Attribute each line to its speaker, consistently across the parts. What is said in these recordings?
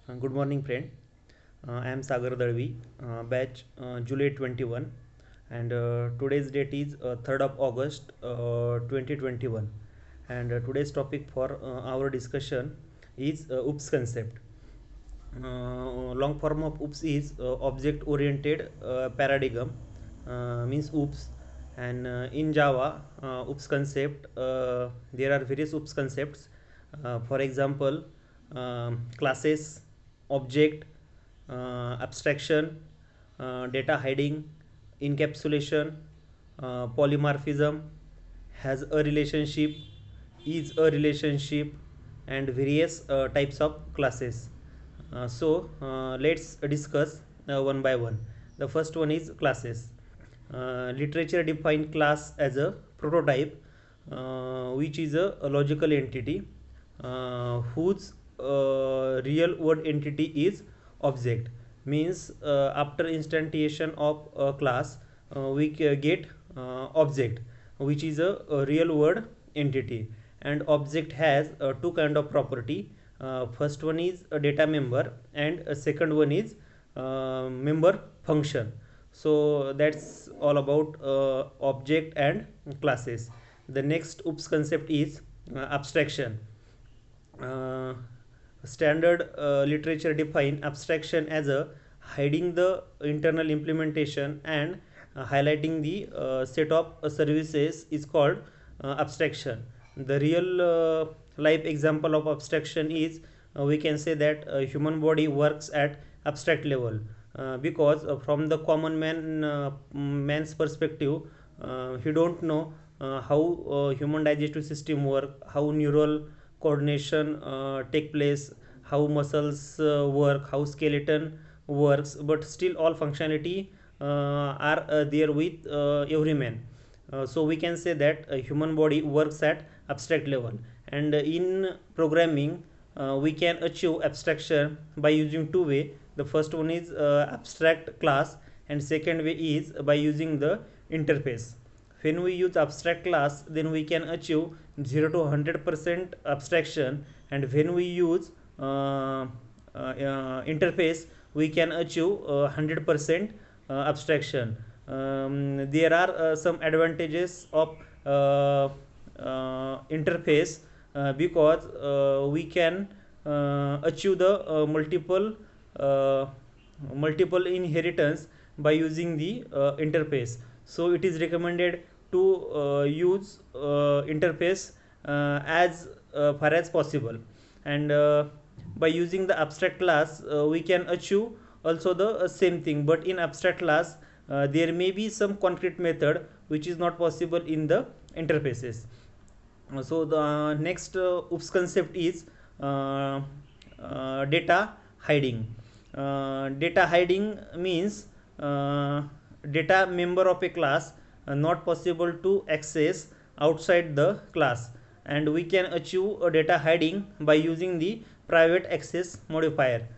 Speaker 1: Good morning, friend. I am Sagar Dalvi, batch July 21, and today's date is 3rd of August 2021. And today's topic for our discussion is OOPS concept. Long form of OOPS is object oriented paradigm, means OOPS. And in Java, OOPS concept, there are various OOPS concepts. For example, classes, object, abstraction, data hiding, encapsulation, polymorphism, has a relationship, is a relationship, and various types of classes. Let's discuss one by one. The first one is classes. Literature define class as a prototype, which is a logical entity whose real world entity is object. Means after instantiation of a class, we get object, which is a real world entity. And object has two kind of property. First one is a data member, and a second one is member function. So that's all about object and classes. The next OOPS concept is abstraction. uh, Standard literature define abstraction as a hiding the internal implementation and highlighting the set of services is called abstraction. The real life example of abstraction is, we can say that human body works at abstract level, because from the common man's perspective, he don't know how human digestive system work, how neural coordination take place, how muscles work, how skeleton works, but still all functionality are there with every man. So we can say that a human body works at abstract level. And in programming, we can achieve abstraction by using two way. The first one is abstract class, and second way is by using the interface. When we use abstract class, then we can achieve 0 to 100% abstraction, and when we use interface, we can achieve 100% abstraction. There are some advantages of interface, because we can achieve the uh, multiple inheritance by using the interface. So it is recommended to use interface as far as possible. And by using the abstract class, we can achieve also the same thing, but in abstract class there may be some concrete method which is not possible in the interfaces. So the next OOPS concept is data hiding. Data hiding means data member of a class not possible to access outside the class, and we can achieve a data hiding by using the private access modifier.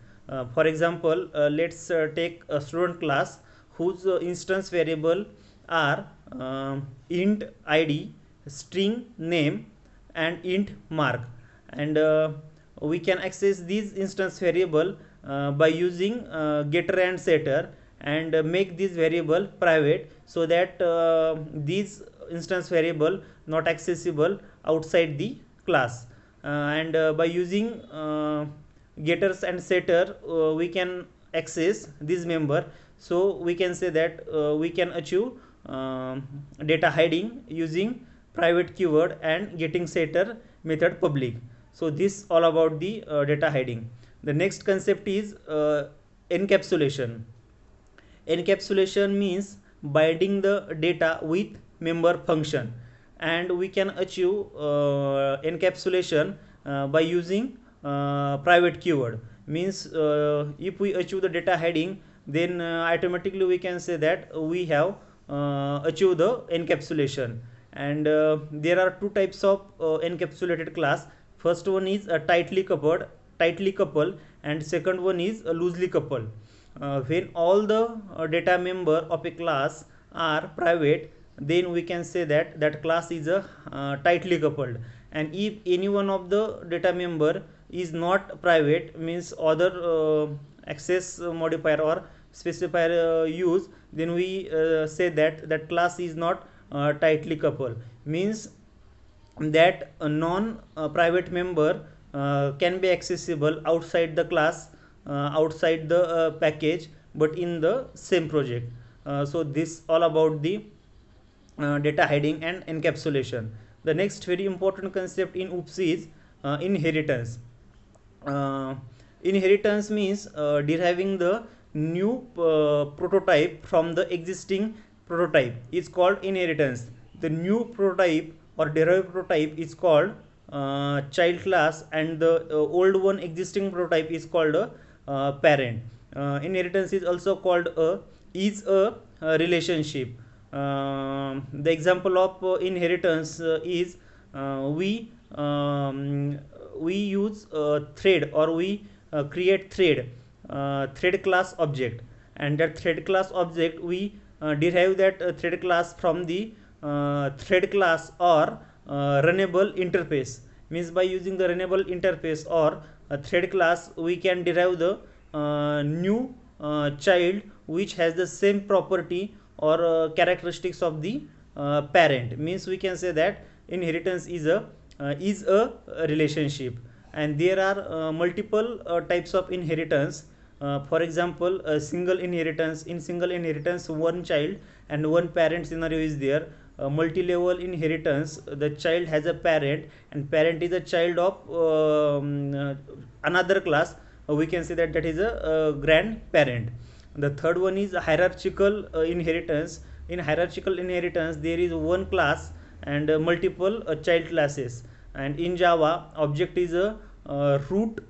Speaker 1: For example, let's take a student class whose instance variable are int id, string name, and int mark. And we can access these instance variable by using getter and setter, and make this variable private, so that these instance variable not accessible outside the class. And by using getters and setter, we can access this member. So we can say that we can achieve data hiding using private keyword and getting setter method public. So this all about the data hiding. The next concept is encapsulation. Encapsulation means binding the data with member function, and we can achieve encapsulation by using private keyword. Means if we achieve the data hiding, then automatically we can say that we have achieved the encapsulation. And there are two types of encapsulated class. First one is tightly coupled, and second one is loosely coupled. When all the data member of a class are private, then we can say that that class is a tightly coupled. And if any one of the data member is not private, means other access modifier or specifier use, then we say that that class is not tightly coupled, means that a non private member can be accessible outside the class, outside the package, but in the same project. So this all about the data hiding and encapsulation. The next very important concept in OOPS is inheritance. uh, Inheritance means deriving the new prototype from the existing prototype is called inheritance. The new prototype or derived prototype is called child class, and the old one existing prototype is called a parent. Inheritance is also called a relationship. The example of inheritance is we use thread, or we create thread class object, and that thread class object we derive that thread class from the thread class or runnable interface. Means by using the runnable interface or thread class, we can derive the new child which has the same property or characteristics of the parent. Means we can say that inheritance is a relationship, and there are multiple types of inheritance. For example, a single inheritance. In single inheritance, one child and one parent scenario is there. Multi-level inheritance, the child has a parent, and parent is a child of another class. We can say that that is a grandparent. The third one is hierarchical inheritance. In hierarchical inheritance, there is one class and multiple child classes. And in Java, object is a root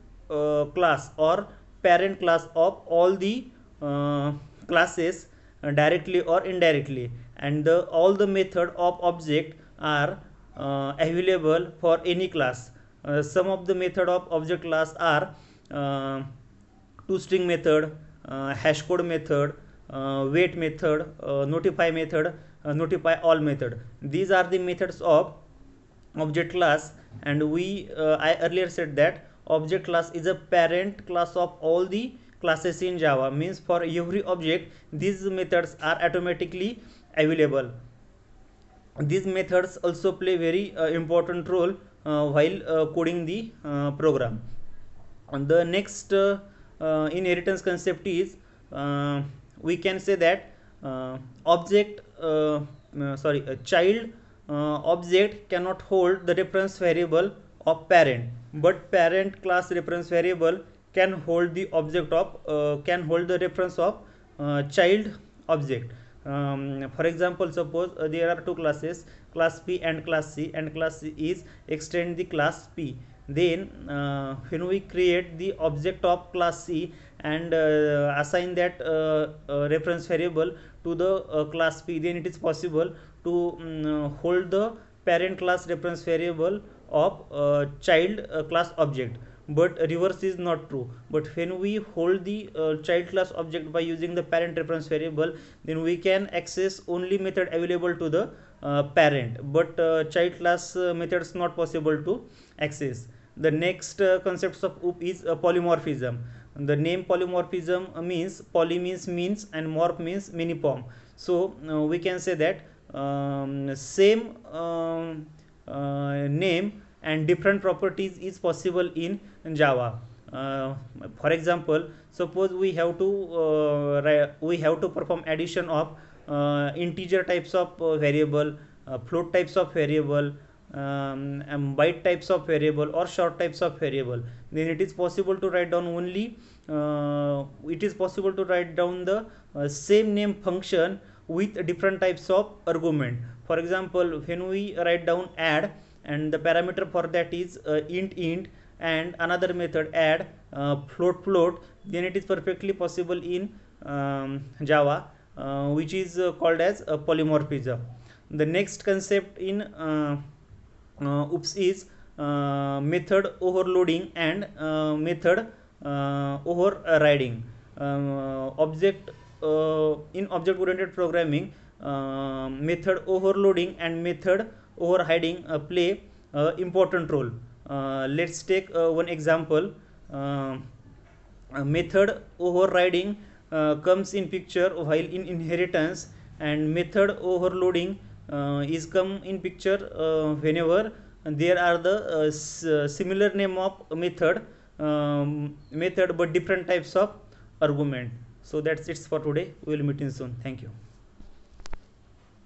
Speaker 1: class or parent class of all the classes, directly or indirectly, and all the method of object are available for any class. Some of the method of object class are uh, toString method, hash code method, wait method, notify method, notify all method. These are the methods of object class. And I earlier said that object class is a parent class of all the classes in Java. Means for every object these methods are automatically available. These methods also play very important role while coding the program. And the next inheritance concept is, we can say that object sorry a child object cannot hold the reference variable of parent, but parent class reference variable can hold the object of can hold the reference of child object. For example, suppose there are two classes, class P and class C, and class C is extend the class P. Then when we create the object of class C and assign that reference variable to the class P, then it is possible to hold the parent class reference variable of child class object. But reverse is not true. But when we hold the child class object by using the parent reference variable, then we can access only method available to the parent, but child class methods not possible to access. The next concepts of OOP is polymorphism. The name polymorphism means poly means and morph means many form. So we can say that same name and different properties is possible in Java. For example, suppose we have to perform addition of integer types of variable, float types of variable, and byte types of variable, or short types of variable. Then it is possible to write down only it is possible to write down the same name function with different types of argument. For example, when we write down add, and the parameter for that is int, and another method add float, then it is perfectly possible in Java, which is called as polymorphism. The next concept in OOPS is method overloading and method overriding. Object In object oriented programming, method overloading and method overriding play important role. Let's take one example. Method overriding comes in picture while in inheritance, and method overloading is come in picture whenever there are the similar name of method but different types of argument. So that's it for today. We will meet in soon. Thank you.